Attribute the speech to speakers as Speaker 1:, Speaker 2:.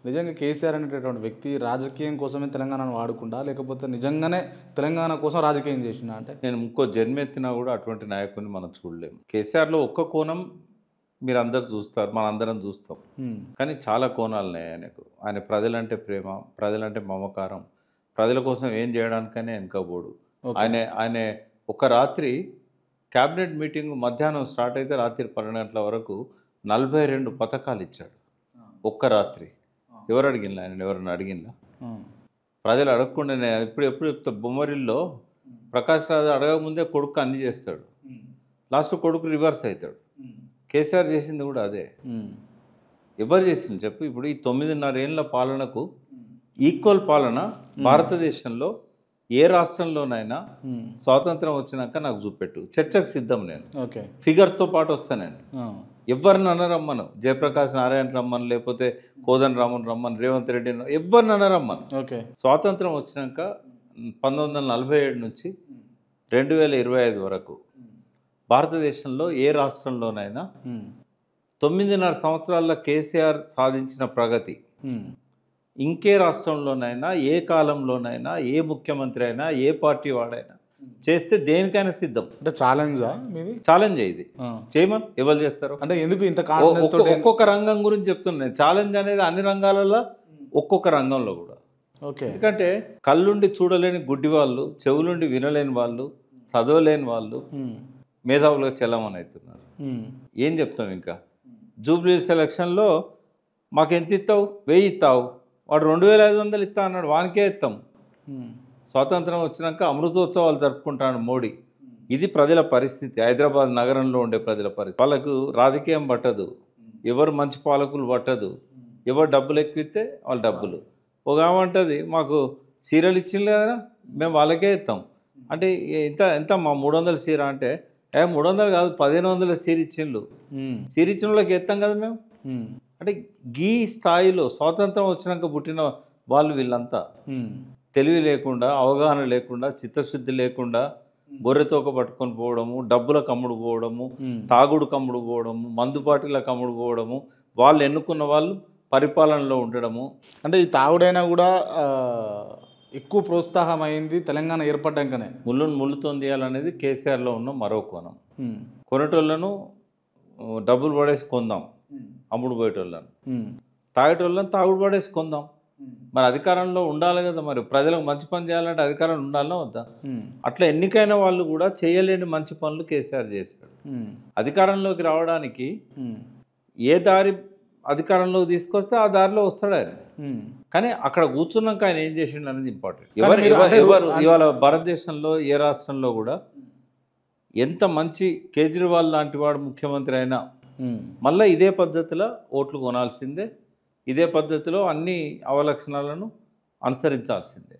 Speaker 1: నిజంగా కేసీఆర్ అనేటటువంటి వ్యక్తి రాజకీయం కోసమే తెలంగాణను వాడుకుంటా లేకపోతే నిజంగానే తెలంగాణ కోసం రాజకీయం చేసిండా అంటే?
Speaker 2: నేను ఇంకో జన్మెత్తినా కూడా అటువంటి నాయకుడిని మనం చూడలేము. కేసీఆర్‌లో ఒక్క కోణం మీరందరూ చూస్తారు. మనందరం చూస్తాం.
Speaker 1: హ్మ్.
Speaker 2: కానీ చాలా కోణాలున్నాయి ఆయనకు. ఆయన ప్రజలంటే ప్రేమ, ప్రజలంటే మమకారం, ప్రజల కోసం ఏం చేయడానికనే వెనకపోడు.
Speaker 1: ఓకే.
Speaker 2: ఆయన ఒక రాత్రి క్యాబినెట్ మీటింగ్ మధ్యాహ్నం స్టార్ట్ అయితే రాత్రి 12 గంటల వరకు 42 పథకాలు ఇచ్చాడు. ఒక్క రాత్రి. ఎవరు అడిగినలా? ఆయన ఎవరన్నా అడిగినలా?
Speaker 1: ఆ!
Speaker 2: ప్రజలు అడగకుండానే ఎప్పుడు చెప్తా బొమ్మరిల్లో ప్రకాష్ రాజు అడగకముందే కొడుకు అన్ని చేస్తాడు. లాస్ట్ కొడుకు రివర్స్ అవుతాడు. కేసీఆర్ చేసింది కూడా అదే.
Speaker 1: హ్మ్.
Speaker 2: ఎవరు చేసింది చెప్పు? ఇప్పుడు ఈ 9.5 ఏళ్ల పాలనకు ఈక్వల్ పాలన భారతదేశంలో ఏ రాష్ట్రంలోనైనా
Speaker 1: హ్మ్.
Speaker 2: స్వాతంత్రం వచ్చినాక నాకు చూపెట్టు. చర్చకు సిద్ధం నేను.
Speaker 1: ఓకే.
Speaker 2: ఫిగర్స్తో పాటు వస్తాను నేను.
Speaker 1: ఆ!
Speaker 2: ఎవరినన్నా రమ్మను. జయప్రకాష్ నారాయణ రమ్మను, లేకపోతే కోదండ రామన్ రమ్మను, రేవంత్ రెడ్డి ఎవరినన్నా రమ్మను.
Speaker 1: ఓకే.
Speaker 2: స్వాతంత్రం వచ్చినాక 1947 నుంచి 2025 వరకు భారతదేశంలో ఏ రాష్ట్రంలోనైనా
Speaker 1: హ్మ్.
Speaker 2: 9.5 సంవత్సరాల్లో కేసీఆర్ సాధించిన ప్రగతి
Speaker 1: హ్మ్.
Speaker 2: ఇంకే రాష్ట్రంలోనైనా ఏ కాలంలోనైనా ఏ ముఖ్యమంత్రి అయినా ఏ పార్టీ వాడైనా చేస్తే దేనికైనా సిద్ధం.
Speaker 1: అంటే ఛాలెంజా మీది?
Speaker 2: ఛాలెంజ్ ఇది
Speaker 1: ఆ!
Speaker 2: చేయమని ఎవరు చేస్తారు?
Speaker 1: అంటే ఎందుకు ఇంత కాన్ఫిడెన్స్ తోటి?
Speaker 2: ఒక్కొక్క రంగం గురించి చెప్తున్నాను. ఛాలెంజ్ అనేది అన్ని రంగాలలో ఒక్కొక్క రంగంలో కూడా.
Speaker 1: ఓకే.
Speaker 2: ఎందుకంటే కళ్ళుండి చూడలేని గుడ్డి వాళ్ళు, చెవులుండి వినలేని వాళ్ళు, చదవలేని వాళ్ళు
Speaker 1: హ్మ్.
Speaker 2: మేధావులుగా చెల్లమని అవుతున్నారు.
Speaker 1: హ్మ్.
Speaker 2: ఏం చెప్తాం ఇంకా? జూబ్లీ సెలక్షన్లో మాకు ఎంత ఇస్తావు? 1000 ఇస్తావు. వాడు 2500 ఇస్తా అన్నాడు. వానికే ఇస్తాం.
Speaker 1: హ్మ్.
Speaker 2: స్వాతంత్రం వచ్చినాక అమృతోత్సవాలు జరుపుకుంటాడు మోడీ. ఇది ప్రజల పరిస్థితి. హైదరాబాద్ నగరంలో ఉండే ప్రజల పరిస్థితి. వాళ్ళకు రాజకీయం పట్టదు, ఎవరు మంచి పాలకులు పట్టదు, ఎవరు డబ్బులు ఎక్కువిస్తే వాళ్ళ డబ్బులు. ఒక ఆమె అంటది మాకు చీరలు ఇచ్చింది కదా మేము వాళ్ళకే ఇస్తాం అంటే ఎంత ఎంత మా 300 చీర అంటే 300 కాదు 1500 చీర ఇచ్చిండ్రు.
Speaker 1: హ్మ్.
Speaker 2: చీర ఇచ్చిన వాళ్ళకి ఇస్తాం కదా మేము.
Speaker 1: హ్మ్.
Speaker 2: అంటే ఈ స్థాయిలో స్వాతంత్రం వచ్చినాక పుట్టిన వాళ్ళు వీళ్ళంతా
Speaker 1: హ్మ్.
Speaker 2: తెలివి లేకుండా, అవగాహన లేకుండా, చిత్తశుద్ధి లేకుండా గొర్రెతోక పట్టుకొని పోవడము, డబ్బులకు అమ్ముడు పోవడము,
Speaker 1: హ్మ్.
Speaker 2: తాగుడుకు అమ్ముడు పోవడము, మందుబాటిలకు అమ్ముడు పోవడము, వాళ్ళు ఎన్నుకున్న వాళ్ళు పరిపాలనలో ఉండడము.
Speaker 1: అంటే ఈ తాగుడైనా కూడా ఎక్కువ ప్రోత్సాహమైంది తెలంగాణ ఏర్పడ్డాకనే.
Speaker 2: ముళ్ళును ముళ్ళుతో తీయాలనేది కేసీఆర్లో ఉన్న మరో కోణం.
Speaker 1: హ్మ్.
Speaker 2: కొనేటోళ్ళను డబ్బులు పడేసి కొందాం, అమ్ముడు పోయేటోళ్ళను.
Speaker 1: హ్మ్.
Speaker 2: తాగేటోళ్ళని తాగుడు పడేసి కొందాం. మరి అధికారంలో ఉండాలి కదా, మరి ప్రజలకు మంచి పని చేయాలంటే అధికారంలో ఉండాలన్నా వద్దా?
Speaker 1: హ్మ్.
Speaker 2: అట్లా ఎన్నికైన వాళ్ళు కూడా చేయలేని మంచి పనులు కేసీఆర్ చేశాడు.
Speaker 1: హ్మ్.
Speaker 2: అధికారంలోకి రావడానికి
Speaker 1: హ్మ్.
Speaker 2: ఏ దారి అధికారంలోకి తీసుకొస్తే ఆ దారిలో వస్తాడు ఆయన.
Speaker 1: హ్మ్.
Speaker 2: కానీ అక్కడ కూర్చున్నాక ఆయన ఏం చేసిండు అనేది ఇంపార్టెంట్.
Speaker 1: కానీ మీరు అంటే
Speaker 2: ఇవాళ భారతదేశంలో ఏ రాష్ట్రంలో కూడా ఎంత మంచి కేజ్రీవాల్ లాంటి వాడు ముఖ్యమంత్రి అయినా
Speaker 1: హ్మ్.
Speaker 2: మళ్ళీ ఇదే పద్ధతిలో ఓట్లు కొనాల్సిందే, ఇదే పద్ధతిలో అన్ని అవలక్షణాలను అనుసరించాల్సిందే.